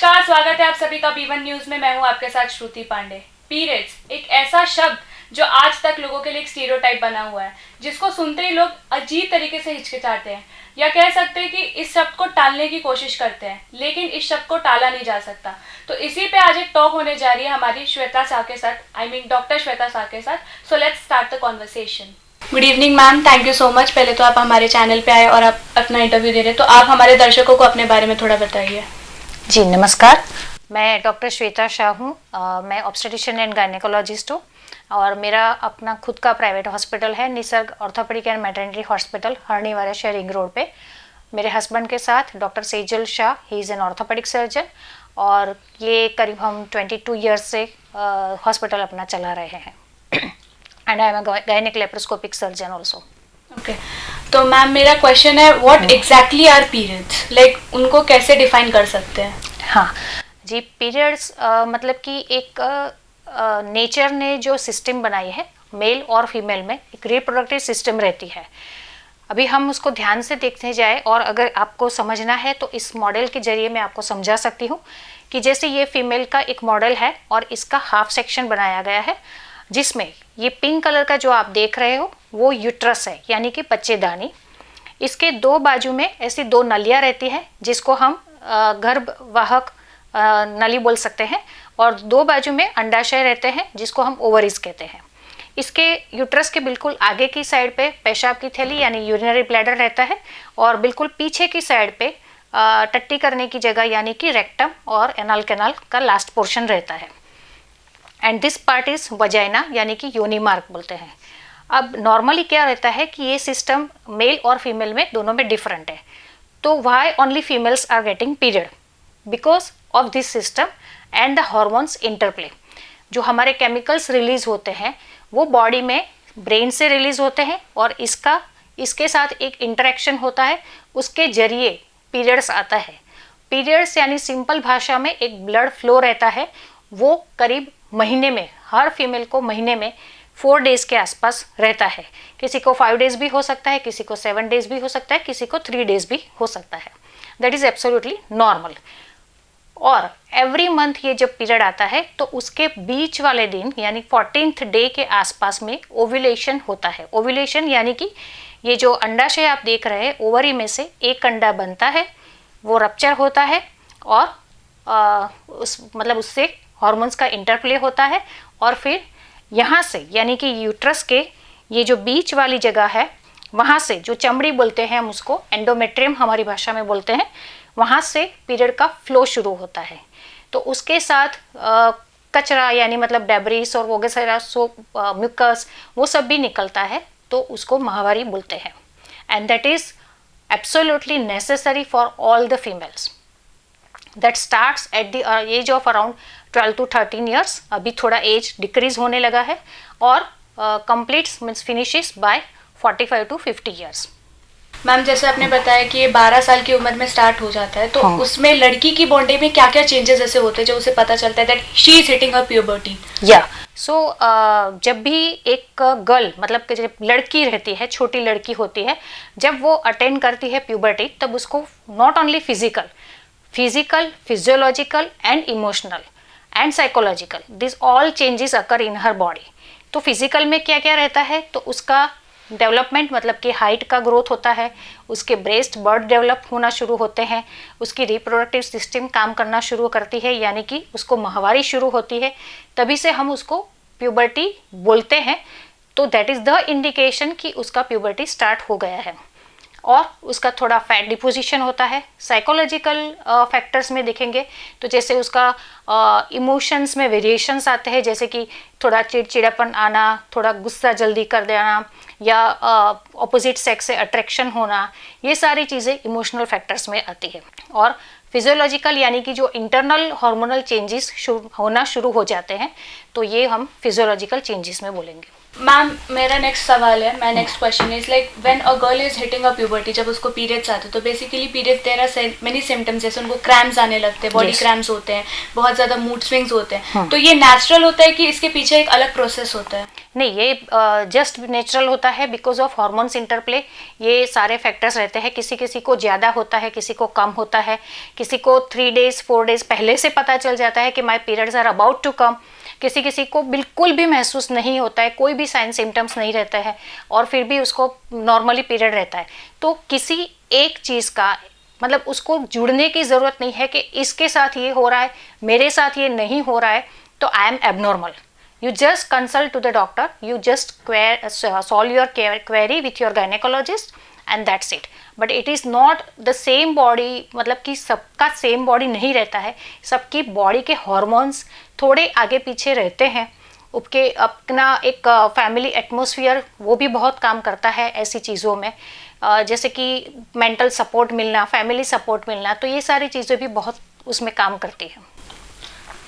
नमस्कार, स्वागत है आप सभी का B1 न्यूज में। मैं हूं आपके साथ श्रुति पांडे। पीरियड्स एक ऐसा शब्द जो आज तक लोगों के लिए एक स्टीरियोटाइप बना हुआ है, जिसको सुनते ही लोग अजीब तरीके से हिचकिचाते हैं या कह सकते हैं कि इस शब्द को टालने की कोशिश करते हैं, लेकिन इस शब्द को टाला नहीं जा सकता। तो इसी पे आज एक टॉक होने जा रही है हमारी श्वेता शाह के साथ, डॉक्टर श्वेता शाह के साथ। So let's start the conversation. Good evening ma'am, thank you so much. पहले तो आप हमारे चैनल पे आए और आप अपना इंटरव्यू दे रहे हैं, तो आप हमारे दर्शकों को अपने बारे में थोड़ा बताइए। जी नमस्कार, मैं डॉक्टर श्वेता शाह हूँ। मैं ऑब्स्टेट्रिशियन एंड गायनेकोलॉजिस्ट हूँ और मेरा अपना खुद का प्राइवेट हॉस्पिटल है, Nisarg orthopaedic and maternity hospital, Harniwara शहर रिंग रोड पे। मेरे हस्बैंड के साथ doctor Sejal Shah, he is an orthopaedic surgeon, और ये करीब हम 22 ईयर्स से हॉस्पिटल अपना चला रहे हैं। And I am a gynaec laparoscopic surgeon also. Okay, तो मैम मेरा क्वेश्चन है, what exactly are periods, like उनको कैसे डिफाइन कर सकते हैं? हाँ जी, पीरियड्स मतलब कि एक नेचर ने जो सिस्टम बनाई है, मेल और फीमेल में एक रिप्रोडक्टिव सिस्टम रहती है। अभी हम उसको ध्यान से देखने जाए और अगर आपको समझना है तो इस मॉडल के जरिए मैं आपको समझा सकती हूँ कि जैसे ये फीमेल का एक मॉडल है और इसका हाफ सेक्शन बनाया गया है, जिसमें ये पिंक कलर का जो आप देख रहे हो वो यूट्रस है, यानी कि बच्चेदानी। इसके दो बाजू में ऐसी दो नलियाँ रहती है, जिसको हम गर्भवाहक नली बोल सकते हैं, और दो बाजू में अंडाशय रहते हैं, जिसको हम ओवरीज कहते हैं। इसके यूट्रस के बिल्कुल आगे की साइड पे पेशाब की थैली यानी यूरिनरी ब्लैडर रहता है, और बिल्कुल पीछे की साइड पे टट्टी करने की जगह यानी कि रेक्टम और एनल कैनाल का लास्ट पोर्शन रहता है। And this part is vagina, यानी कि योनि मार्ग बोलते हैं। अब नॉर्मली क्या रहता है कि ये सिस्टम मेल और फीमेल में दोनों में डिफरेंट है। तो why only females are getting period? Because of this system and the hormones interplay. जो हमारे केमिकल्स रिलीज होते हैं वो बॉडी में ब्रेन से रिलीज होते हैं, और इसके साथ एक इंटरेक्शन होता है, उसके जरिए पीरियड्स आता है। पीरियड्स यानी सिंपल भाषा में एक ब्लड फ्लो रहता है, वो करीब महीने में, हर फीमेल को महीने में 4 डेज के आसपास रहता है। किसी को 5 डेज भी हो सकता है, किसी को 7 डेज भी हो सकता है, किसी को 3 डेज भी हो सकता है। That is absolutely normal. और एवरी मंथ ये जब पीरियड आता है तो उसके बीच वाले दिन यानी 14th डे के आसपास में ओव्यूलेशन होता है। ओव्यूलेशन यानी कि ये जो अंडाशय आप देख रहे हैं, ओवरी में से एक अंडा बनता है, वो रप्चर होता है, और उससे हॉर्मोन्स का इंटरप्ले होता है, और फिर यहाँ से यानी कि यूट्रस के ये जो बीच वाली जगह है, वहाँ से जो चमड़ी बोलते हैं हम उसको एंडोमेट्रियम हमारी भाषा में बोलते हैं, वहाँ से पीरियड का फ्लो शुरू होता है। तो उसके साथ कचरा यानी मतलब डेब्रिस और वो सारा म्यूकस वो सब भी निकलता है, तो उसको माहवारी बोलते हैं। And that is absolutely necessary for all the females. That starts at the age of around 12 to 13 years. अभी थोड़ा एज डिक्रीज होने लगा है, और completes means finishes by 45 to 50 years. Ma'am जैसे आपने बताया कि ये 12 साल की उम्र में स्टार्ट हो जाता है, तो हाँ। उसमें लड़की की बॉडी में क्या क्या चेंजेस ऐसे होते हैं जो उसे पता चलता है that she is hitting her puberty? या सो जब भी एक गर्ल मतलब कि जब लड़की रहती है, छोटी लड़की होती है, जब वो अटेंड करती है प्यूबर्टी, तब उसको not only physical, physiological and emotional and psychological, this all changes occur in her body. तो फिजिकल में क्या क्या रहता है, तो उसका डेवलपमेंट मतलब कि हाइट का ग्रोथ होता है, उसके ब्रेस्ट बर्ड डेवलप होना शुरू होते हैं, उसकी रिप्रोडक्टिव सिस्टम काम करना शुरू करती है, यानी कि उसको माहवारी शुरू होती है, तभी से हम उसको प्यूबर्टी बोलते हैं। तो दैट इज़ द इंडिकेशन कि उसका प्यूबर्टी स्टार्ट हो गया है। और उसका थोड़ा फैट डिपोजिशन होता है। साइकोलॉजिकल फैक्टर्स में देखेंगे तो जैसे उसका इमोशंस में वेरिएशंस आते हैं, जैसे कि थोड़ा चिड़चिड़ापन आना, थोड़ा गुस्सा जल्दी कर देना, या ऑपोजिट सेक्स से अट्रैक्शन होना, ये सारी चीज़ें इमोशनल फैक्टर्स में आती है। और फिजियोलॉजिकल यानी कि जो इंटरनल हार्मोनल चेंजेस होना शुरू हो जाते हैं, तो ये हम फिजियोलॉजिकल चेंजेस में बोलेंगे। मैम मेरा नेक्स्ट सवाल है, my next question is like when a girl is hitting a puberty, जब उसको पीरियड्स आते हैं तो basically periods there are many symptoms, जैसे उनको क्रैम्प्स आने लगते हैं, बॉडी Yes. क्रैम्प्स होते हैं, बहुत ज़्यादा मूड स्विंग्स होते हैं, तो ये नेचुरल होता है कि इसके पीछे एक अलग प्रोसेस होता है? नहीं, ये जस्ट नेचुरल होता है बिकॉज ऑफ हार्मोन्स इंटरप्ले। ये सारे फैक्टर्स रहते हैं, किसी किसी को ज़्यादा होता है, किसी को कम होता है, किसी को 3 days 4 days पहले से पता चल जाता है कि my periods are about to come, किसी किसी को बिल्कुल भी महसूस नहीं होता है, कोई भी साइन सिम्टम्स नहीं रहता है और फिर भी उसको नॉर्मली पीरियड रहता है। तो किसी एक चीज़ का मतलब उसको जुड़ने की ज़रूरत नहीं है कि इसके साथ ये हो रहा है, मेरे साथ ये नहीं हो रहा है, तो I M abnormal. You just consult to the doctor, you just solve your query with your gynecologist and that's it. But it is not the same body, मतलब कि सबका सेम बॉडी नहीं रहता है, सबकी बॉडी के हॉर्मोन्स थोड़े आगे पीछे रहते हैं, उसके अपना एक फैमिली एटमॉस्फेयर वो भी बहुत काम करता है ऐसी चीज़ों में, जैसे कि मेंटल सपोर्ट मिलना, फैमिली सपोर्ट मिलना, तो ये सारी चीज़ें भी बहुत उसमें काम करती हैं।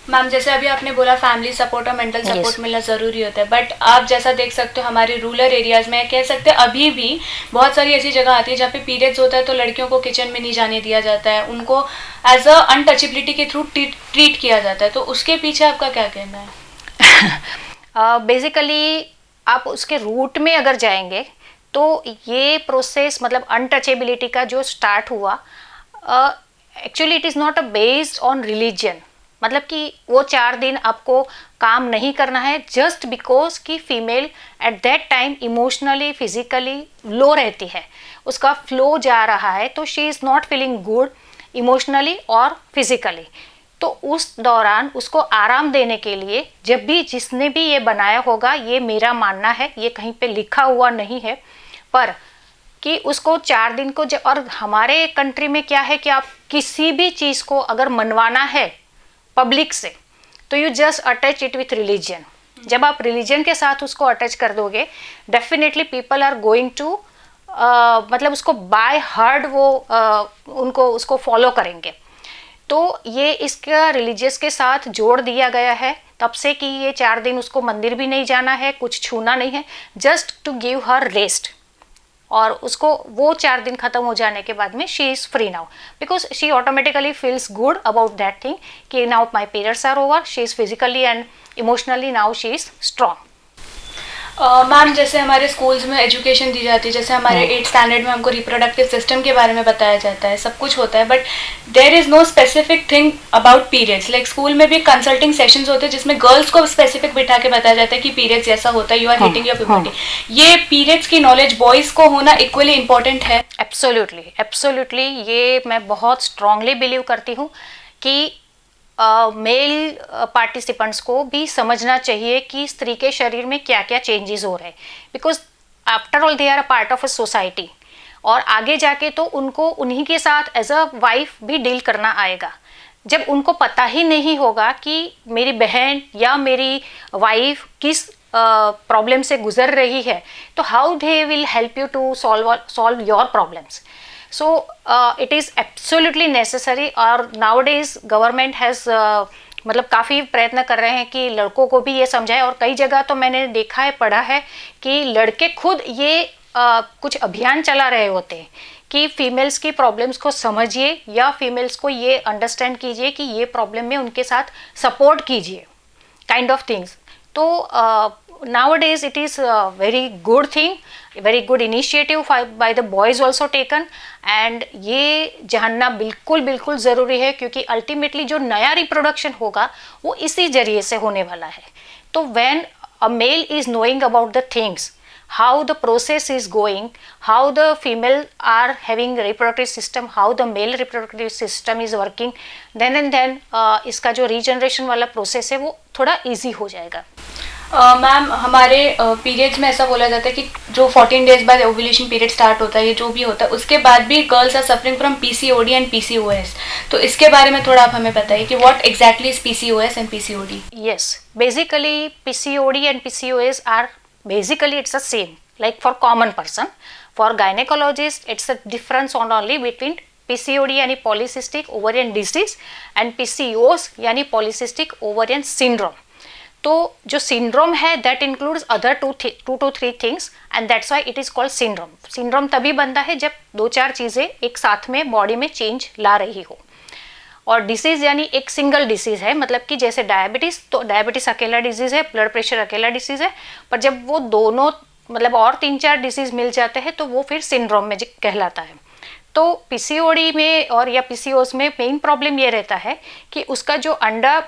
मैम जैसे अभी आपने बोला फैमिली सपोर्ट और मेंटल सपोर्ट Yes. मिलना ज़रूरी होता है, बट आप जैसा देख सकते हो हमारे रूरल एरियाज़ में कह सकते हैं अभी भी बहुत सारी ऐसी जगह आती है जहाँ पे पीरियड्स होता है तो लड़कियों को किचन में नहीं जाने दिया जाता है, उनको एज अ अनटचेबिलिटी के थ्रू ट्रीट किया जाता है, तो उसके पीछे आपका क्या कहना है? बेसिकली आप उसके रूट में अगर जाएंगे तो ये प्रोसेस मतलब अनटचेबिलिटी का जो स्टार्ट हुआ, actually it is not a based on religion, मतलब कि वो 4 दिन आपको काम नहीं करना है जस्ट बिकॉज कि female at that time emotionally physically low रहती है, उसका फ्लो जा रहा है, तो she is not feeling good emotionally और फिजिकली। तो उस दौरान उसको आराम देने के लिए जब भी जिसने भी ये बनाया होगा, ये मेरा मानना है, ये कहीं पे लिखा हुआ नहीं है, पर कि उसको 4 दिन को और हमारे कंट्री में क्या है कि आप किसी भी चीज़ को अगर मनवाना है पब्लिक से तो you just attach it with religion. जब आप रिलीजन के साथ उसको अटैच कर दोगे, definitely people are going to मतलब उसको बाय हार्ट वो उनको उसको फॉलो करेंगे। तो ये इसका रिलीजियस के साथ जोड़ दिया गया है तब से कि ये 4 दिन उसको मंदिर भी नहीं जाना है, कुछ छूना नहीं है, just to give her rest. और उसको वो 4 दिन खत्म हो जाने के बाद में she is free now because she automatically feels good about that thing कि now my periods are over, she is physically and emotionally now she is strong. Ma'am जैसे हमारे स्कूल्स में एजुकेशन दी जाती है, जैसे हमारे 8th स्टैंडर्ड में हमको रिप्रोडक्टिव सिस्टम के बारे में बताया जाता है, सब कुछ होता है, but there is no specific thing about periods. Like school में भी कंसल्टिंग सेशंस होते हैं जिसमें गर्ल्स को स्पेसिफिक बिठा के बताया जाता है कि पीरियड्स ऐसा होता है, you are hitting your puberty. ये पीरियड्स की नॉलेज बॉयज़ को होना इक्वली इंपॉर्टेंट है? एब्सोल्युटली, एब्सोल्युटली, ये मैं बहुत स्ट्रांगली बिलीव करती हूँ कि मेल पार्टिसिपेंट्स को भी समझना चाहिए कि स्त्री के शरीर में क्या क्या चेंजेस हो रहे हैं, because after all they are a part of a society, और आगे जाके तो उनको उन्हीं के साथ एज अ वाइफ भी डील करना आएगा। जब उनको पता ही नहीं होगा कि मेरी बहन या मेरी वाइफ किस प्रॉब्लम से गुजर रही है, तो how they will help you to solve your problems. So it is absolutely necessary, और nowadays government has मतलब काफ़ी प्रयत्न कर रहे हैं कि लड़कों को भी ये समझाए, और कई जगह तो मैंने देखा है, पढ़ा है कि लड़के खुद ये कुछ अभियान चला रहे होते हैं कि फीमेल्स की प्रॉब्लम्स को समझिए या फीमेल्स को ये अंडरस्टैंड कीजिए कि ये प्रॉब्लम में उनके साथ सपोर्ट कीजिए, काइंड ऑफ थिंग्स। तो nowadays it is a very good thing, a very good initiative by the boys also taken, and ये जानना बिल्कुल बिल्कुल ज़रूरी है क्योंकि अल्टीमेटली जो नया रिप्रोडक्शन होगा वो इसी जरिए से होने वाला है। तो when a male is knowing about the things, how the process is going, how the female are having reproductive system, how the male reproductive system is working, then इसका जो रीजनरेशन वाला प्रोसेस है वो थोड़ा इजी हो जाएगा। Ma'am हमारे periods में ऐसा बोला जाता है कि जो 14 डेज बाद ओव्यूलेशन पीरियड स्टार्ट होता है, ये जो भी होता है, उसके बाद भी girls are suffering from PCOD and PCOS, तो इसके बारे में थोड़ा आप हमें बताइए कि what exactly is PCOS and PCOD? Yes, basically PCOD and PCOS are basically it's a same, like for common person, for gynaecologist it's a difference on only between PCOD यानी polycystic ovarian disease and PCOS यानी polycystic ovarian syndrome. तो जो syndrome है that includes other two two three things and that's why it is called syndrome. Syndrome तभी बनता है जब 2-4 चीज़ें एक साथ में बॉडी में चेंज ला रही हो। और डिसीज़ यानी एक सिंगल डिसीज़ है, मतलब कि जैसे डायबिटीज़, तो डायबिटीज़ अकेला डिसीज़ है, ब्लड प्रेशर अकेला डिसीज़ है, पर जब वो दोनों मतलब और 3-4 डिसीज़ मिल जाते हैं तो वो फिर सिंड्रोम में कहलाता है। तो पीसीओडी में और या पीसीओएस में मेन प्रॉब्लम ये रहता है कि उसका जो अंडा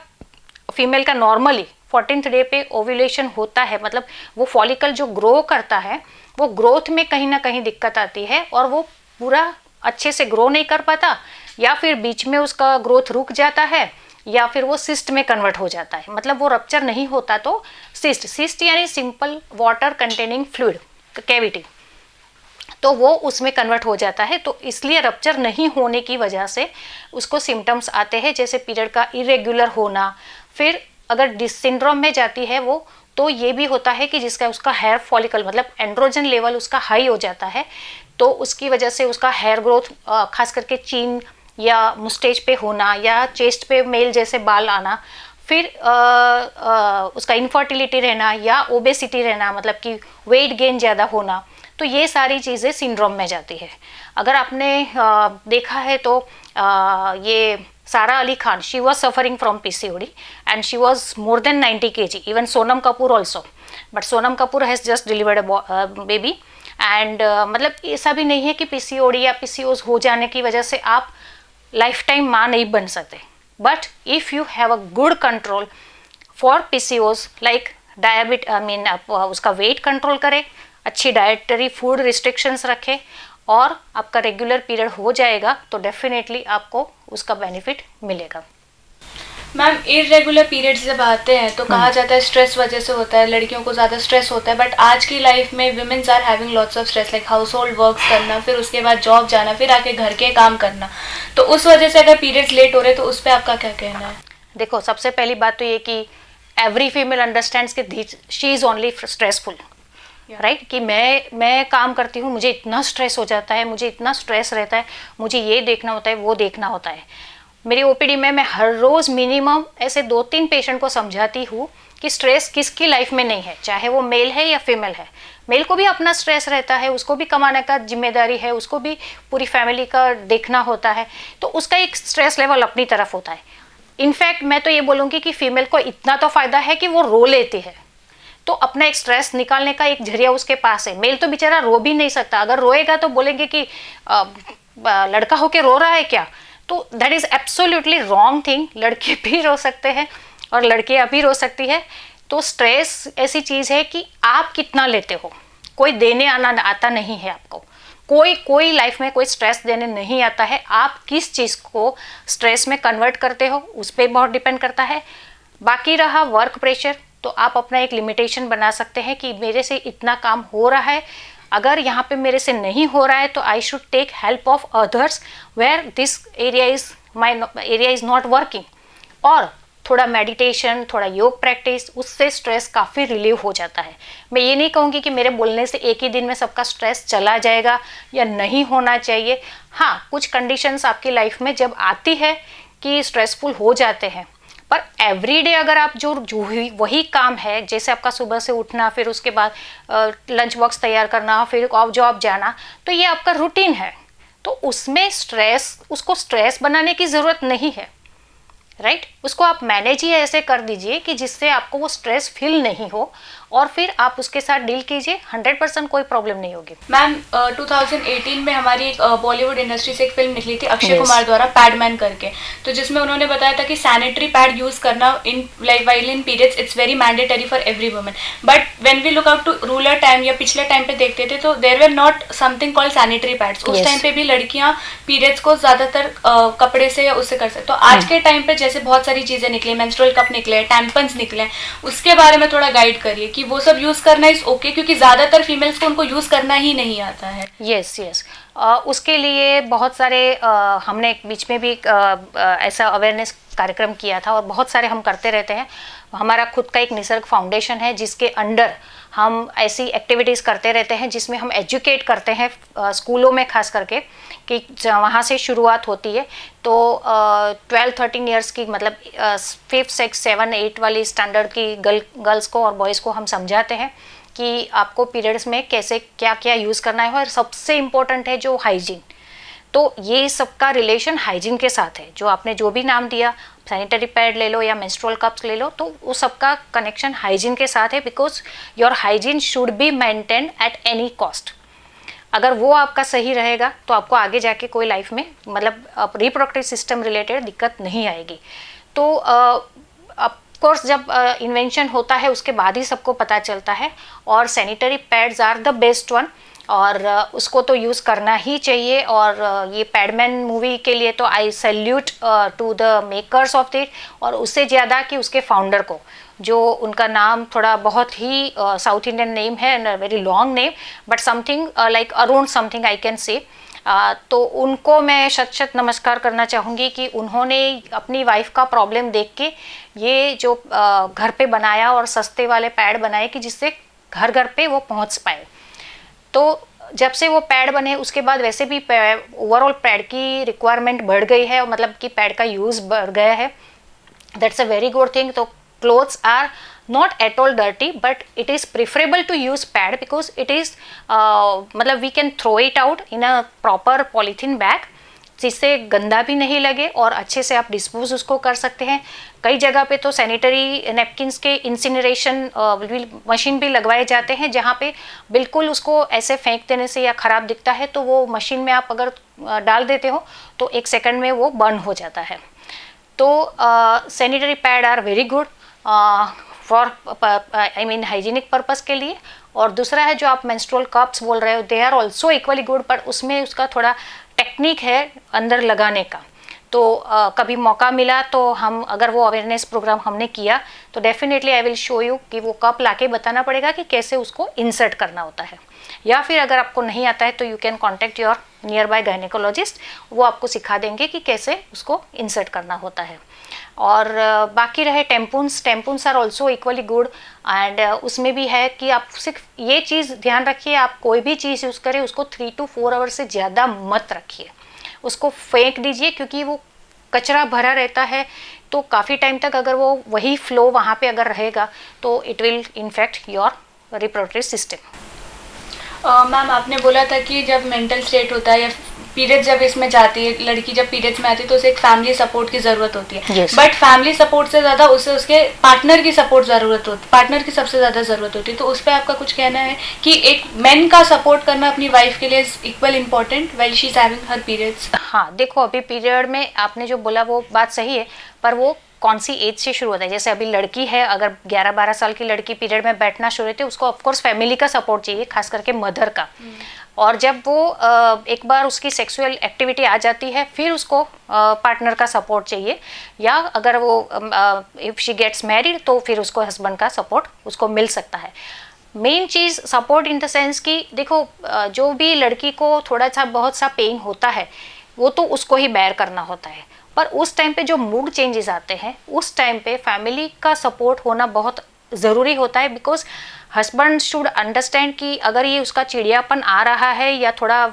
फीमेल का नॉर्मली 14th डे पे ओव्यूलेशन होता है, मतलब वो फॉलिकल जो ग्रो करता है वो ग्रोथ में कहीं ना कहीं दिक्कत आती है और वो पूरा अच्छे से ग्रो नहीं कर पाता, या फिर बीच में उसका ग्रोथ रुक जाता है, या फिर वो सिस्ट में कन्वर्ट हो जाता है। मतलब वो रप्चर नहीं होता तो सिस्ट यानी simple water containing fluid cavity, तो वो उसमें कन्वर्ट हो जाता है। तो इसलिए रप्चर नहीं होने की वजह से उसको सिम्टम्स आते हैं, जैसे पीरियड का इरेगुलर होना। फिर अगर डिस सिंड्रोम में जाती है वो, तो ये भी होता है कि जिसका उसका हेयर फॉलिकल मतलब एंड्रोजन लेवल उसका हाई हो जाता है, तो उसकी वजह से उसका हेयर ग्रोथ खास करके चीन या मुस्टेच पे होना या चेस्ट पे मेल जैसे बाल आना, फिर उसका इनफर्टिलिटी रहना या ओबेसिटी रहना, मतलब कि वेट गेन ज़्यादा होना, तो ये सारी चीज़ें सिंड्रोम में जाती है। अगर आपने देखा है तो ये सारा Ali Khan, she was suffering from PCOD and she was more than 90 kg, even Sonam Kapoor also, but Sonam Kapoor has just delivered a baby. And मतलब ऐसा भी नहीं है कि पीसीओडी या पीसीओएस हो जाने की वजह से आप लाइफ टाइम माँ नहीं बन सकते, but if you have a good control for PCOS like diabetes I mean आप उसका वेट कंट्रोल करें, अच्छी डाइटरी फूड रिस्ट्रिक्शंस रखें और आपका रेगुलर पीरियड हो जाएगा, तो डेफिनेटली आपको उसका बेनिफिट मिलेगा। मैम इरेगुलर पीरियड्स जब आते हैं तो कहा जाता है स्ट्रेस वजह से होता है, लड़कियों को ज़्यादा स्ट्रेस होता है, बट आज की लाइफ में womens are having lots of stress, like household works करना, फिर उसके बाद जॉब जाना, फिर आके घर के काम करना, तो उस वजह से अगर पीरियड्स लेट हो रहे तो उस पर आपका क्या कहना है? देखो, सबसे पहली बात तो ये कि एवरी फीमेल अंडरस्टैंड्स कि she is only stressful, right, कि मैं काम करती हूँ, मुझे इतना स्ट्रेस हो जाता है, मुझे इतना स्ट्रेस रहता है, मुझे ये देखना होता है, वो देखना होता है। मेरी ओपीडी में मैं हर रोज़ मिनिमम ऐसे 2-3 पेशेंट को समझाती हूँ कि स्ट्रेस किसकी लाइफ में नहीं है, चाहे वो मेल है या फीमेल है। मेल को भी अपना स्ट्रेस रहता है, उसको भी कमाने का जिम्मेदारी है, उसको भी पूरी फैमिली का देखना होता है, तो उसका एक स्ट्रेस लेवल अपनी तरफ होता है। इनफैक्ट मैं तो ये बोलूँगी कि फीमेल को इतना तो फ़ायदा है कि वो रो लेती है, तो अपना एक स्ट्रेस निकालने का एक जरिया उसके पास है। मेल तो बेचारा रो भी नहीं सकता, अगर रोएगा तो बोलेंगे कि लड़का होके रो रहा है क्या, तो that is absolutely wrong thing. लड़के भी रो सकते हैं और लड़कियां भी रो सकती है। तो स्ट्रेस ऐसी चीज़ है कि आप कितना लेते हो, कोई देने आना आता नहीं है आपको, कोई लाइफ में कोई स्ट्रेस देने नहीं आता है। आप किस चीज़ को स्ट्रेस में कन्वर्ट करते हो उस पर बहुत डिपेंड करता है। बाकी रहा वर्क प्रेशर, तो आप अपना एक लिमिटेशन बना सकते हैं कि मेरे से इतना काम हो रहा है, अगर यहाँ पे मेरे से नहीं हो रहा है तो I should take help of others where this area is not working. और थोड़ा मेडिटेशन, थोड़ा योग प्रैक्टिस, उससे स्ट्रेस काफ़ी रिलीव हो जाता है। मैं ये नहीं कहूँगी कि मेरे बोलने से एक ही दिन में सबका स्ट्रेस चला जाएगा या नहीं होना चाहिए। हाँ, कुछ कंडीशंस आपकी लाइफ में जब आती है कि स्ट्रेसफुल हो जाते हैं, पर एवरीडे अगर आप जो वही काम है, जैसे आपका सुबह से उठना, फिर उसके बाद लंच बॉक्स तैयार करना, फिर जॉब जाना, तो ये आपका रूटीन है, तो उसमें उसको स्ट्रेस बनाने की ज़रूरत नहीं है, राइट। उसको आप मैनेज ही ऐसे कर दीजिए कि जिससे आपको वो स्ट्रेस फील नहीं हो, और फिर आप उसके साथ डील कीजिए, 100% कोई प्रॉब्लम नहीं होगी। मैम 2018 में हमारी एक बॉलीवुड इंडस्ट्री से एक फिल्म निकली थी अक्षय कुमार द्वारा, पैडमैन करके, तो जिसमें उन्होंने बताया था कि सैनिटरी पैड यूज करना in like while in periods it's very mandatory for every woman, but when we look out to rural time या पिछले टाइम पे देखते थे तो there were not something called sanitary pads. उस टाइम पे भी लड़कियां पीरियड्स को ज्यादातर कपड़े से या उससे कर सकते। तो आज के टाइम पे जैसे बहुत सारी चीजें निकली, मेंस्ट्रुअल कप निकले, टैम्पन्स निकले, उसके बारे में थोड़ा गाइड करिए कि वो सब यूज करना इज ओके, क्योंकि ज्यादातर फीमेल्स को उनको यूज करना ही नहीं आता है। यस, उसके लिए बहुत सारे हमने बीच में भी ऐसा अवेयरनेस कार्यक्रम किया था और बहुत सारे हम करते रहते हैं। हमारा खुद का एक निसर्ग फाउंडेशन है जिसके अंडर हम ऐसी एक्टिविटीज़ करते रहते हैं जिसमें हम एजुकेट करते हैं स्कूलों में खास करके, कि वहाँ से शुरुआत होती है। तो 12-13 ईयर्स की मतलब 5th 6th 7th 8th वाली स्टैंडर्ड की गर्ल्स को और बॉयज़ को हम समझाते हैं कि आपको पीरियड्स में कैसे क्या क्या यूज़ करना है। और सबसे इम्पोर्टेंट है जो हाइजीन, तो ये सबका रिलेशन हाइजीन के साथ है। जो आपने जो भी नाम दिया, सैनिटरी पैड ले लो या मेंस्ट्रुअल कप्स ले लो, तो वो सबका कनेक्शन हाइजीन के साथ है, because your hygiene should be maintain at any cost. अगर वो आपका सही रहेगा तो आपको आगे जाके कोई लाइफ में मतलब रिप्रोडक्टिव सिस्टम रिलेटेड दिक्कत नहीं आएगी। तो ऑफकोर्स जब इन्वेंशन होता है उसके बाद ही सबको पता चलता है, और sanitary pads are the best one, और उसको तो यूज़ करना ही चाहिए। और ये पैडमैन मूवी के लिए तो I salute to the makers of it, और उससे ज़्यादा कि उसके फाउंडर को, जो उनका नाम थोड़ा बहुत ही साउथ इंडियन नेम है and very long name, but something like Arun something I can say. तो उनको मैं शत शत नमस्कार करना चाहूँगी कि उन्होंने अपनी वाइफ का प्रॉब्लम देख के ये जो घर पे बनाया और सस्ते वाले पैड बनाए कि जिससे घर घर पे वो पहुँच पाए। तो जब से वो पैड बने उसके बाद वैसे भी ओवरऑल पैड की रिक्वायरमेंट बढ़ गई है, मतलब कि पैड का यूज़ बढ़ गया है। That's a very good thing. तो clothes are not at all dirty, but it is preferable to use pad because it is मतलब we can throw it out in a proper polythene bag, जिससे गंदा भी नहीं लगे और अच्छे से आप डिस्पोज उसको कर सकते हैं। कई जगह पे तो सैनिटरी नैपकिन्स के इंसिनरेशन मशीन भी लगवाए जाते हैं, जहाँ पे बिल्कुल उसको ऐसे फेंक देने से या ख़राब दिखता है तो वो मशीन में आप अगर डाल देते हो तो 1 सेकंड में वो बर्न हो जाता है। तो sanitary pad are very good for I mean hygienic purpose के लिए। और दूसरा है जो आप मेंस्ट्रुअल कप्स बोल रहे हो, they are also equally good, पर उसमें उसका थोड़ा टेक्निक है अंदर लगाने का। तो कभी मौका मिला तो हम अगर वो अवेयरनेस प्रोग्राम हमने किया तो definitely I will show you कि वो कप लाके बताना पड़ेगा कि कैसे उसको इंसर्ट करना होता है। या फिर अगर आपको नहीं आता है तो you can contact your near by gynaecologist, वो आपको सिखा देंगे कि कैसे उसको इंसर्ट करना होता है। और बाकी रहे tampons are also equally good, and उसमें भी है कि आप सिर्फ ये चीज़ ध्यान रखिए, आप कोई भी चीज़ यूज़ करें उसको 3 to 4 आवर्स से ज़्यादा मत रखिए, उसको फेंक दीजिए, क्योंकि वो कचरा भरा रहता है। तो काफ़ी टाइम तक अगर वो वही फ्लो वहाँ पे अगर रहेगा तो it will infect your reproductive system. Ma'am आपने बोला था कि जब मेंटल स्टेट होता है या पीरियड जब इसमें जाती है, लड़की जब पीरियड्स में आती है तो उसे एक फैमिली सपोर्ट की ज़रूरत होती है। बट फैमिली सपोर्ट से ज़्यादा उसे उसके पार्टनर की सपोर्ट ज़रूरत होती है, पार्टनर की सबसे ज़्यादा ज़रूरत होती है। तो उस पर आपका कुछ कहना है कि एक मैन का सपोर्ट करना अपनी वाइफ के लिए is equal important well she is having her periods? हाँ देखो, अभी पीरियड में आपने जो बोला वो बात सही है, पर वो कौन सी एज से शुरू होता है। जैसे अभी लड़की है, अगर 11-12 साल की लड़की पीरियड में बैठना शुरू होती है, उसको ऑफकोर्स फैमिली का सपोर्ट चाहिए, खास करके मदर का। और जब वो एक बार उसकी सेक्सुअल एक्टिविटी आ जाती है फिर उसको पार्टनर का सपोर्ट चाहिए, या अगर वो इफ़ शी गेट्स मैरिड तो फिर उसको हस्बैंड का सपोर्ट उसको मिल सकता है। Main cheese support in the sense कि देखो जो भी लड़की को थोड़ा सा बहुत सा पेन होता है वो तो उसको ही बेयर करना होता है, पर उस टाइम पे जो मूड चेंजेस आते हैं उस टाइम पे फैमिली का सपोर्ट होना बहुत ज़रूरी होता है। बिकॉज हस्बैंड शुड अंडरस्टैंड कि अगर ये उसका चिड़ियापन आ रहा है या थोड़ा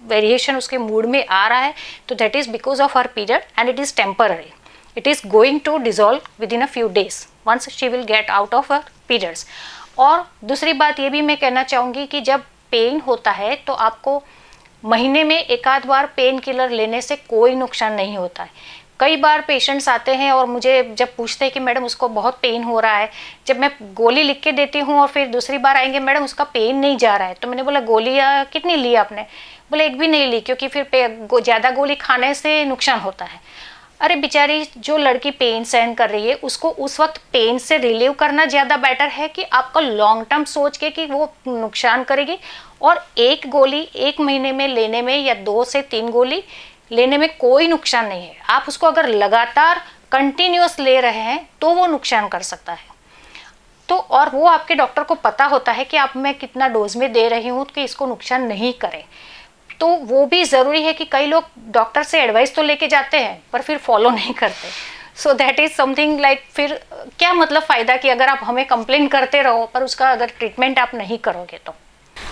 वेरिएशन उसके मूड में आ रहा है तो that is because of her period and it is temporary, it is going to dissolve within a few days once she will get out of her periods. और दूसरी बात ये भी मैं कहना चाहूँगी कि जब पेन होता है तो आपको महीने में एक आध बार पेन किलर लेने से कोई नुकसान नहीं होता है। कई बार पेशेंट्स आते हैं और मुझे जब पूछते हैं कि मैडम उसको बहुत पेन हो रहा है, जब मैं गोली लिख के देती हूँ और फिर दूसरी बार आएंगे मैडम उसका पेन नहीं जा रहा है, तो मैंने बोला गोलियाँ कितनी ली आपने? बोले एक भी नहीं ली, क्योंकि फिर ज़्यादा गोली खाने से नुकसान होता है। अरे बेचारी जो लड़की पेन सहन कर रही है उसको उस वक्त पेन से रिलीव करना ज़्यादा बेटर है कि आपका लॉन्ग टर्म सोच के कि वो नुकसान करेगी। और एक गोली एक महीने में लेने में या 2 से 3 गोली लेने में कोई नुकसान नहीं है। आप उसको अगर लगातार कंटिन्यूअस ले रहे हैं तो वो नुकसान कर सकता है। तो और वो आपके डॉक्टर को पता होता है कि आप मैं कितना डोज में दे रही हूँ कि इसको नुकसान नहीं करे। तो वो भी ज़रूरी है कि कई लोग डॉक्टर से एडवाइस तो लेके जाते हैं पर फिर फॉलो नहीं करते। So that is something like, फिर क्या मतलब फ़ायदा कि अगर आप हमें कंप्लेन करते रहो पर उसका अगर ट्रीटमेंट आप नहीं करोगे तो।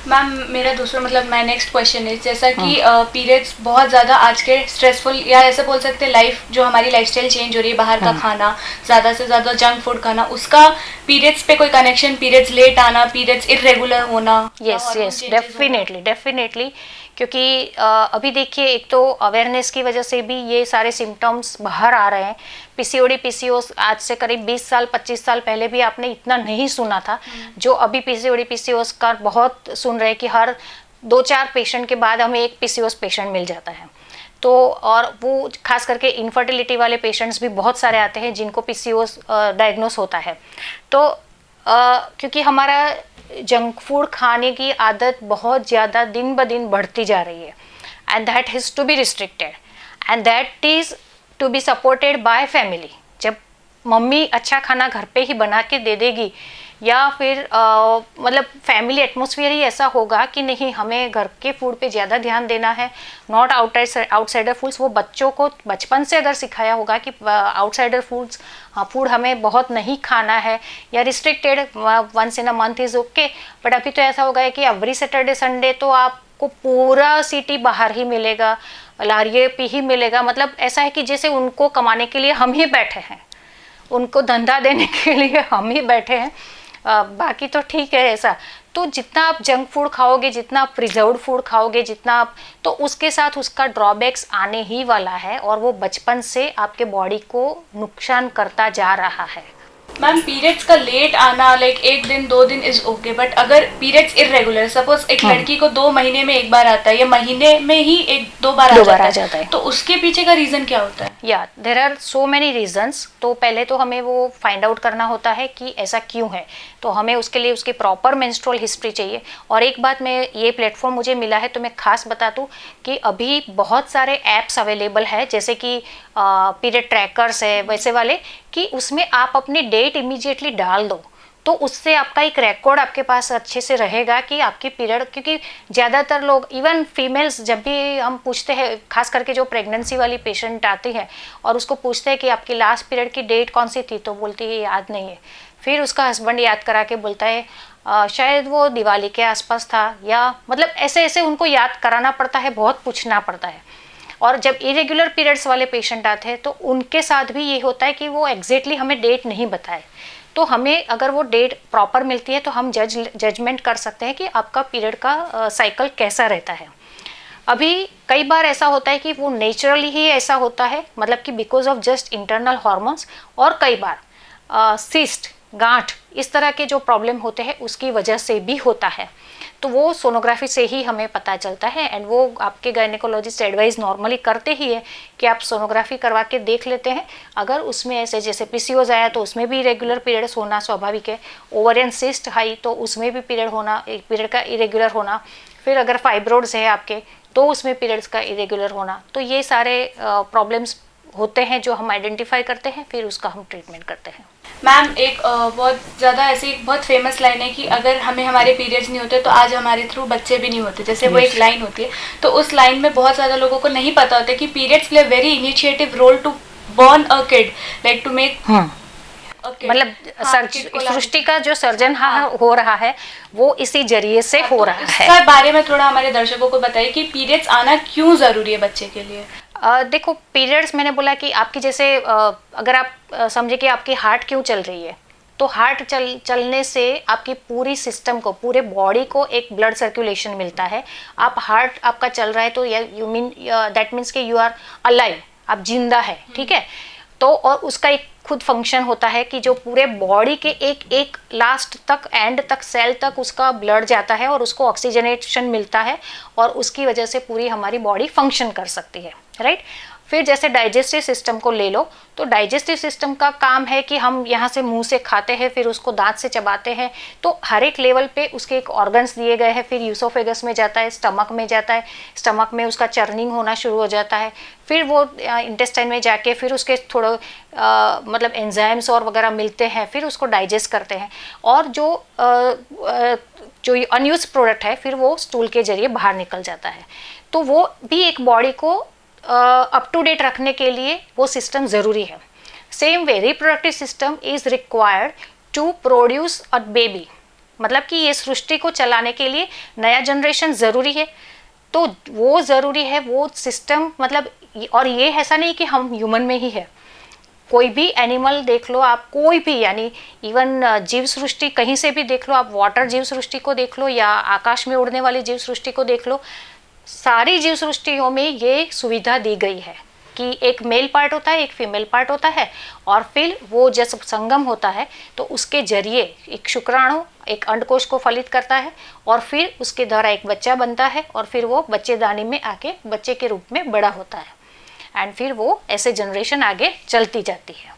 मैम मेरा दूसरा मतलब माय नेक्स्ट क्वेश्चन है, जैसा कि पीरियड्स बहुत ज़्यादा आज के स्ट्रेसफुल या ऐसे बोल सकते हैं लाइफ, जो हमारी लाइफस्टाइल चेंज हो रही है, बाहर का खाना, ज़्यादा से ज़्यादा जंक फूड खाना, उसका पीरियड्स पे कोई कनेक्शन, पीरियड्स लेट आना, पीरियड्स इरेगुलर होना? यस यस, डेफिनेटली डेफिनेटली, क्योंकि अभी देखिए एक तो अवेयरनेस की वजह से भी ये सारे सिम्टम्स बाहर आ रहे हैं। पीसीओडी पीसीओएस आज से करीब 20 साल 25 साल पहले भी आपने इतना नहीं सुना था, जो अभी पीसीओडी पीसीओएस का बहुत सुन रहे हैं कि हर 2-4 पेशेंट के बाद हमें एक पीसीओएस पेशेंट मिल जाता है। तो और वो खास करके इनफर्टिलिटी वाले पेशेंट्स भी बहुत सारे आते हैं जिनको पीसीओएस डायग्नोस होता है। तो क्योंकि हमारा जंक फूड खाने की आदत बहुत ज़्यादा दिन ब दिन बढ़ती जा रही है, and that has to be restricted, and that is to be supported by family. जब मम्मी अच्छा खाना घर पे ही बना के दे देगी, या फिर मतलब फैमिली एटमॉस्फेयर ही ऐसा होगा कि नहीं हमें घर के फूड पे ज़्यादा ध्यान देना है, नॉट आउटसाइडर फूड्स। वो बच्चों को बचपन से अगर सिखाया होगा कि आउटसाइडर फूड्स फूड हमें बहुत नहीं खाना है, या restricted once in a month is okay. But अभी तो ऐसा होगा कि एवरी सैटरडे संडे तो आपको पूरा सिटी बाहर ही मिलेगा, लारिये पे ही मिलेगा। मतलब ऐसा है कि जैसे उनको कमाने के लिए हम ही बैठे हैं, उनको धंधा देने के लिए हम ही बैठे हैं, बाकी तो ठीक है ऐसा। तो जितना आप जंक फूड खाओगे, जितना आप प्रिजर्व्ड फूड खाओगे, जितना आप, तो उसके साथ उसका ड्रॉबैक्स आने ही वाला है, और वो बचपन से आपके बॉडी को नुकसान करता जा रहा है। मैम पीरियड्स का लेट आना लाइक 1 दिन 2 दिन इज ओके, बट अगर पीरियड्स इरेगुलर, सपोज एक लड़की को 2 महीने में एक बार आता है, या महीने में ही 1-2 बार आ जाता है, तो उसके पीछे का रीजन क्या होता है? या there are so many reasons. तो पहले तो हमें वो फाइंड आउट करना होता है कि ऐसा क्यों है, तो हमें उसके लिए उसकी प्रॉपर मेंस्ट्रुअल हिस्ट्री चाहिए। और एक बात, मैं ये प्लेटफॉर्म मुझे मिला है तो मैं खास बता दूं कि अभी बहुत सारे ऐप्स अवेलेबल है, जैसे कि पीरियड ट्रैकर्स है वैसे वाले, कि उसमें आप अपनी डेट इमीडिएटली डाल दो, तो उससे आपका एक रिकॉर्ड आपके पास अच्छे से रहेगा कि आपकी पीरियड, क्योंकि ज़्यादातर लोग, इवन फीमेल्स, जब भी हम पूछते हैं, खास करके जो प्रेगनेंसी वाली पेशेंट आती है और उसको पूछते हैं कि आपकी लास्ट पीरियड की डेट कौन सी थी, तो बोलती है याद नहीं है। फिर उसका हस्बैंड याद करा के बोलता है शायद वो दिवाली के आसपास था, या मतलब ऐसे ऐसे उनको याद कराना पड़ता है, बहुत पूछना पड़ता है। और जब इरेगुलर पीरियड्स वाले पेशेंट आते हैं तो उनके साथ भी ये होता है कि वो एग्जैक्टली हमें डेट नहीं बताए, तो हमें अगर वो डेट प्रॉपर मिलती है तो हम जजमेंट कर सकते हैं कि आपका पीरियड का साइकिल कैसा रहता है। अभी कई बार ऐसा होता है कि वो नेचुरली ही ऐसा होता है, मतलब कि because of just internal hormones, और कई बार सिस्ट, गांठ, इस तरह के जो प्रॉब्लम होते हैं उसकी वजह से भी होता है। तो वो सोनोग्राफी से ही हमें पता चलता है, एंड वो आपके गायनेकोलॉजिस्ट एडवाइस नॉर्मली करते ही है कि आप सोनोग्राफी करवा के देख लेते हैं। अगर उसमें ऐसे जैसे पीसीओएस आया तो उसमें भी इरेगुलर पीरियड्स होना स्वाभाविक है, ओवरियन सिस्ट हाई तो उसमें भी पीरियड होना, पीरियड का इरेगुलर होना, फिर अगर फाइब्रोइड्स है आपके तो उसमें पीरियड्स का इरेगुलर होना, तो ये सारे प्रॉब्लम्स होते हैं जो हम आइडेंटिफाई करते हैं, फिर उसका हम ट्रीटमेंट करते हैं। मैम एक बहुत ज़्यादा ऐसी एक बहुत फेमस लाइन है कि अगर हमें हमारे पीरियड्स नहीं होते तो आज हमारे थ्रू बच्चे भी नहीं होते, जैसे वो एक लाइन होती है। तो उस लाइन में बहुत ज़्यादा लोगों को नहीं पता होता कि periods play very initiative role to born a kid, like to make, मतलब सृष्टि का जो सर्जन हो रहा है वो इसी जरिए से हो रहा है। इसके बारे में थोड़ा हमारे दर्शकों को बताइए कि पीरियड्स आना क्यों ज़रूरी है बच्चे के लिए? देखो पीरियड्स, मैंने बोला कि आपकी जैसे अगर आप समझे कि आपकी हार्ट क्यों चल रही है, तो हार्ट चलने से आपकी पूरी सिस्टम को, पूरे बॉडी को एक ब्लड सर्कुलेशन मिलता है। आप हार्ट आपका चल रहा है तो यू मीन दैट मीन्स कि यू आर अलाइव, आप जिंदा है, ठीक है। तो और उसका एक खुद फंक्शन होता है कि जो पूरे बॉडी के एक एक लास्ट तक, एंड तक, सेल तक उसका ब्लड जाता है और उसको ऑक्सीजनेशन मिलता है, और उसकी वजह से पूरी हमारी बॉडी फंक्शन कर सकती है, राइट। फिर जैसे डाइजेस्टिव सिस्टम को ले लो, तो डाइजेस्टिव सिस्टम का काम है कि हम यहाँ से मुंह से खाते हैं, फिर उसको दांत से चबाते हैं, तो हर एक लेवल पे उसके एक ऑर्गन्स दिए गए हैं। फिर यूसोफेगस में जाता है, स्टमक में जाता है, स्टमक में उसका चर्निंग होना शुरू हो जाता है, फिर वो इंटेस्टाइन में जाके फिर उसके थोड़े मतलब एंजाइम्स और वगैरह मिलते हैं, फिर उसको डाइजेस्ट करते हैं, और जो अनयूज प्रोडक्ट है फिर वो स्टूल के जरिए बाहर निकल जाता है। तो वो भी एक बॉडी को अप टू डेट रखने के लिए वो सिस्टम ज़रूरी है। Same way reproductive system is required to produce a baby, मतलब कि ये सृष्टि को चलाने के लिए नया जनरेशन ज़रूरी है। तो वो ज़रूरी है वो सिस्टम, मतलब और ये ऐसा नहीं कि हम ह्यूमन में ही है, कोई भी एनिमल देख लो आप, कोई भी, यानी इवन जीव सृष्टि कहीं से भी देख लो आप, वाटर जीव सृष्टि को देख लो या आकाश में उड़ने वाली जीव सृष्टि को देख लो, सारी जीव सृष्टियों में ये सुविधा दी गई है कि एक मेल पार्ट होता है, एक फीमेल पार्ट होता है, और फिर वो जब संगम होता है तो उसके जरिए एक शुक्राणु एक अंडकोश को फलित करता है और फिर उसके द्वारा एक बच्चा बनता है और फिर वो बच्चेदानी में आके बच्चे के रूप में बड़ा होता है, एंड फिर वो ऐसे जनरेशन आगे चलती जाती है।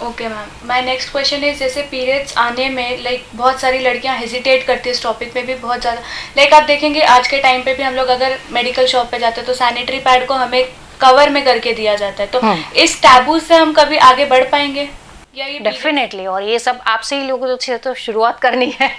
Okay ma'am, my next question is, जैसे पीरियड्स आने में लाइक बहुत सारी लड़कियां हेजिटेट करती है, इस टॉपिक में भी बहुत ज़्यादा, लाइक आप देखेंगे आज के टाइम पे भी हम लोग अगर मेडिकल शॉप पे जाते हैं तो सैनिटरी पैड को हमें कवर में करके दिया जाता है, तो इस टैबू से हम कभी आगे बढ़ पाएंगे या ये डेफिनेटली, और ये सब आपसे ही लोगों से तो शुरुआत करनी है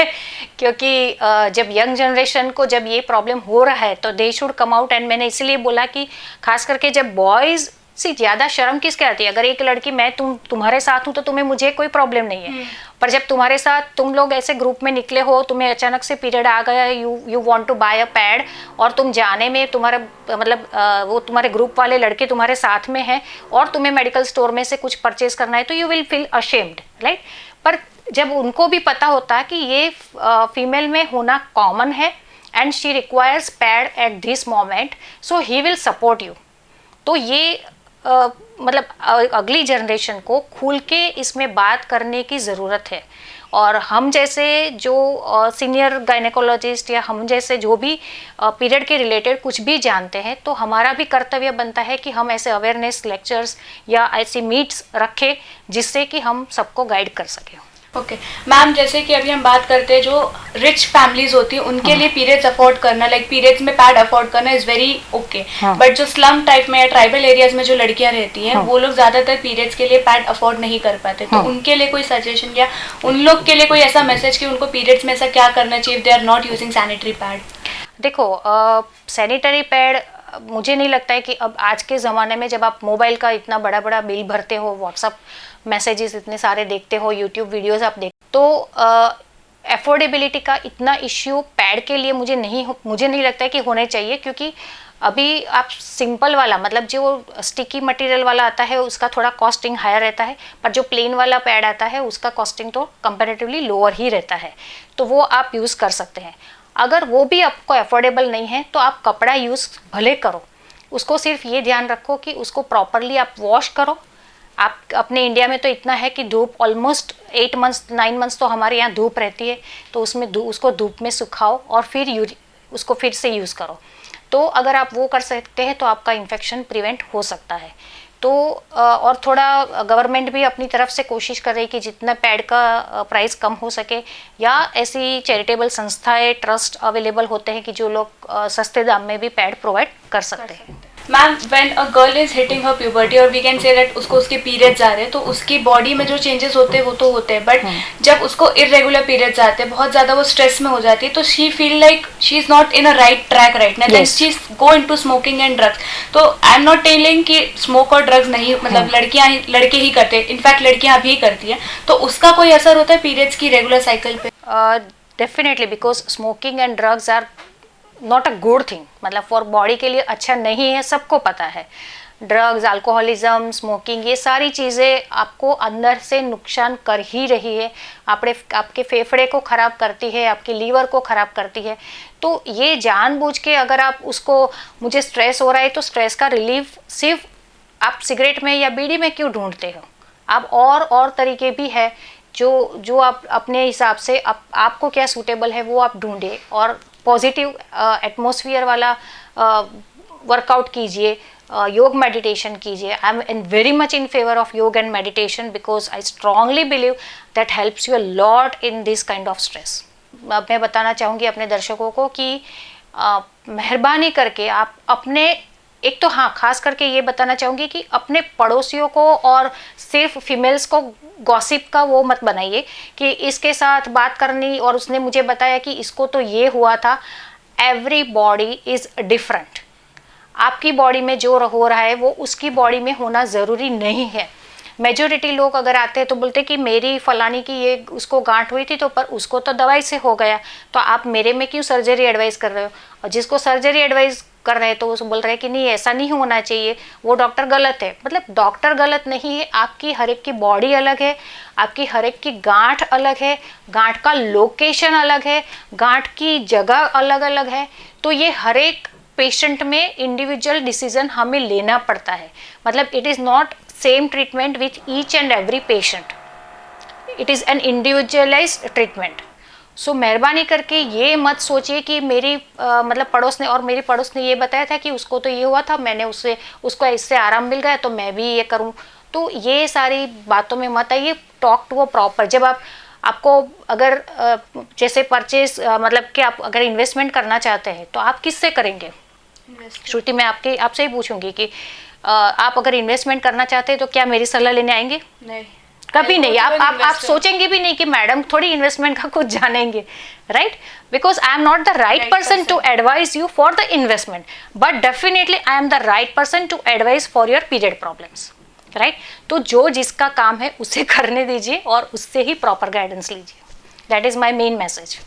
क्योंकि जब यंग जनरेशन को जब ये प्रॉब्लम हो रहा है तो they should come out, and मैंने इसलिए बोला कि खास करके जब बॉयज़ सी ज़्यादा शर्म किसके आती है, अगर एक लड़की मैं तुम्हारे साथ हूँ तो तुम्हें मुझे कोई प्रॉब्लम नहीं है, पर जब तुम्हारे साथ तुम लोग ऐसे ग्रुप में निकले हो, तुम्हें अचानक से पीरियड आ गया, you want to buy a pad, और तुम जाने में तुम्हारा मतलब वो तुम्हारे ग्रुप वाले लड़के तुम्हारे साथ में हैं और तुम्हें मेडिकल स्टोर में से कुछ परचेज करना है, तो you will feel ashamed, right. पर जब उनको भी पता होता है कि ये फीमेल में होना कॉमन है and she requires pad at this moment, so he will support you, तो ये मतलब अगली जनरेशन को खुल के इसमें बात करने की ज़रूरत है। और हम जैसे जो सीनियर गायनेकोलॉजिस्ट या हम जैसे जो भी पीरियड के रिलेटेड कुछ भी जानते हैं, तो हमारा भी कर्तव्य बनता है कि हम ऐसे अवेयरनेस लेक्चर्स या ऐसी मीट्स रखें जिससे कि हम सबको गाइड कर सकें। ओके मैम, जैसे कि अभी हम बात करते हैं जो रिच फैमिलीज होती है उनके लिए पीरियड्स अफोर्ड करना, लाइक पीरियड्स में पैड अफोर्ड करना इज वेरी ओके, बट जो स्लम टाइप में या ट्राइबल एरियाज में जो लड़कियां रहती हैं वो लोग ज्यादातर पीरियड्स के लिए पैड अफोर्ड नहीं कर पाते, तो उनके लिए कोई सजेशन या उन लोग के लिए कोई ऐसा मैसेज कि उनको पीरियड्स में ऐसा क्या करना चाहिए if they are not using sanitary pad? देखो, सैनिटरी पैड मुझे नहीं लगता है कि अब आज के ज़माने में जब आप मोबाइल का इतना बड़ा बड़ा बिल भरते हो, व्हाट्सअप मैसेजेस इतने सारे देखते हो, यूट्यूब वीडियोस आप देख, तो अफोर्डेबिलिटी का इतना इश्यू पैड के लिए मुझे नहीं लगता है कि होने चाहिए, क्योंकि अभी आप सिंपल वाला, मतलब जो स्टिकी मटेरियल वाला आता है उसका थोड़ा कॉस्टिंग हायर रहता है, पर जो प्लेन वाला पैड आता है उसका कॉस्टिंग तो कंपैरेटिवली लोअर ही रहता है, तो वो आप यूज़ कर सकते हैं। अगर वो भी आपको अफोर्डेबल नहीं है तो आप कपड़ा यूज़ भले करो, उसको सिर्फ ये ध्यान रखो कि उसको प्रॉपरली आप वॉश करो। आप अपने इंडिया में तो इतना है कि धूप ऑलमोस्ट 8 मंथ्स 9 मंथ्स तो हमारे यहाँ धूप रहती है, तो उसमें उसको धूप में सुखाओ और फिर उसको फिर से यूज़ करो। तो अगर आप वो कर सकते हैं तो आपका इन्फेक्शन प्रिवेंट हो सकता है। तो और थोड़ा गवर्नमेंट भी अपनी तरफ से कोशिश कर रही है कि जितना पैड का प्राइस कम हो सके, या ऐसी चैरिटेबल संस्थाएं ट्रस्ट अवेलेबल होते हैं कि जो लोग सस्ते दाम में भी पैड प्रोवाइड कर सकते हैं। Ma'am, when a girl is hitting her puberty और वी कैन से दैट उसको उसके पीरियड्स आ रहे हैं, तो उसकी बॉडी में जो चेंजेस होते हैं वो तो होते हैं, बट जब उसको इरेगुलर पीरियड्स आते हैं, बहुत ज़्यादा वो स्ट्रेस में हो जाती है, तो she feel like she is not in a right track right ना, then she go into smoking and drugs. तो आई एम नॉट टेलिंग कि स्मोक और ड्रग्स नहीं, मतलब लड़के ही करते हैं, इनफैक्ट लड़कियाँ भी करती हैं, तो उसका कोई असर होता है पीरियड्स की रेगुलर साइकिल पे? Definitely, because smoking and drugs are not a good thing, मतलब फॉर बॉडी के लिए अच्छा नहीं है, सबको पता है। ड्रग्स, अल्कोहलिज्म, स्मोकिंग, ये सारी चीज़ें आपको अंदर से नुकसान कर ही रही है, आपके फेफड़े को ख़राब करती है, आपके लीवर को ख़राब करती है। तो ये जानबूझ के अगर आप उसको, मुझे स्ट्रेस हो रहा है तो स्ट्रेस का रिलीफ सिर्फ आप सिगरेट में या बीड़ी में क्यों ढूंढते हो? आप और तरीके भी है जो आप अपने हिसाब से आपको क्या सूटेबल है वो आप ढूंढे, और पॉजिटिव एटमॉस्फेयर वाला वर्कआउट कीजिए, योग मेडिटेशन कीजिए। I am in very much in favour of yoga and meditation because I strongly believe that helps you a lot in this kind of stress. अब मैं बताना चाहूँगी अपने दर्शकों को कि मेहरबानी करके आप अपने, एक तो हाँ, खास करके ये बताना चाहूँगी कि अपने पड़ोसियों को और सिर्फ फीमेल्स को गॉसिप का वो मत बनाइए कि इसके साथ बात करनी और उसने मुझे बताया कि इसको तो ये हुआ था। Every body is different. आपकी बॉडी में जो हो रहा है वो उसकी बॉडी में होना ज़रूरी नहीं है। मेजोरिटी लोग अगर आते हैं तो बोलते कि मेरी फलानी की ये उसको गांठ हुई थी तो पर उसको तो दवाई से हो गया, तो आप मेरे में क्यों सर्जरी एडवाइस कर रहे हो। और जिसको सर्जरी एडवाइस कर रहे हैं तो वो बोल रहे हैं कि नहीं ऐसा नहीं होना चाहिए, वो डॉक्टर गलत है। मतलब डॉक्टर गलत नहीं है, आपकी हर एक की बॉडी अलग है, आपकी हर एक की गांठ अलग है, गांठ का लोकेशन अलग है, गांठ की जगह अलग अलग है। तो ये हर एक पेशेंट में इंडिविजुअल डिसीजन हमें लेना पड़ता है। मतलब it is not same treatment with each and every patient, it is an individualised treatment. So मेहरबानी करके ये मत सोचिए कि मेरी मतलब पड़ोस ने, और मेरी पड़ोस ने ये बताया था कि उसको तो ये हुआ था, मैंने उसको इससे आराम मिल गया तो मैं भी ये करूं। तो ये सारी बातों में मत आइए, टॉक टू अ प्रॉपर। जब आपको अगर जैसे परचेज मतलब कि आप अगर इन्वेस्टमेंट करना चाहते हैं तो आप किससे करेंगे। श्रुति, मैं आपसे ही पूछूंगी कि आप अगर इन्वेस्टमेंट करना चाहते हैं तो क्या मेरी सलाह लेने आएंगे? नहीं, कभी नहीं। आप सोचेंगे भी नहीं कि मैडम थोड़ी इन्वेस्टमेंट का कुछ जानेंगे, right? Because I am not the right person to advise you for the investment, but definitely I am the right person to advise for your period problems, right? तो जो जिसका काम है उसे करने दीजिए और उससे ही प्रॉपर गाइडेंस लीजिए। That is my main message.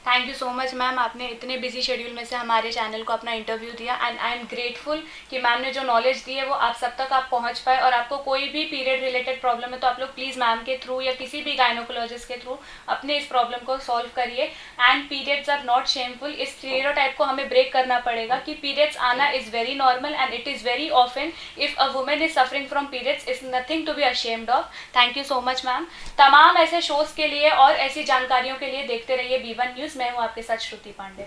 Thank you so much ma'am, आपने इतने बिजी शेड्यूल में से हमारे चैनल को अपना इंटरव्यू दिया एंड आई एम ग्रेटफुल कि मैम ने जो नॉलेज दी है वो आप सब तक आप पहुंच पाए। और आपको कोई भी पीरियड रिलेटेड प्रॉब्लम है तो आप लोग प्लीज़ मैम के थ्रू या किसी भी गायनोकोलॉजिस्ट के थ्रू अपने इस प्रॉब्लम को सॉल्व करिए। And periods are not shameful, इस स्टीरियोटाइप को हमें ब्रेक करना पड़ेगा कि पीरियड्स आना is very normal and it is very often. If a women is suffering from periods is nothing to be ashamed of. Thank you so much ma'am. तमाम ऐसे shows के लिए और ऐसी जानकारियों के लिए देखते रहिए B1 न्यूज़। मैं हूँ आपके साथ श्रुति पांडे।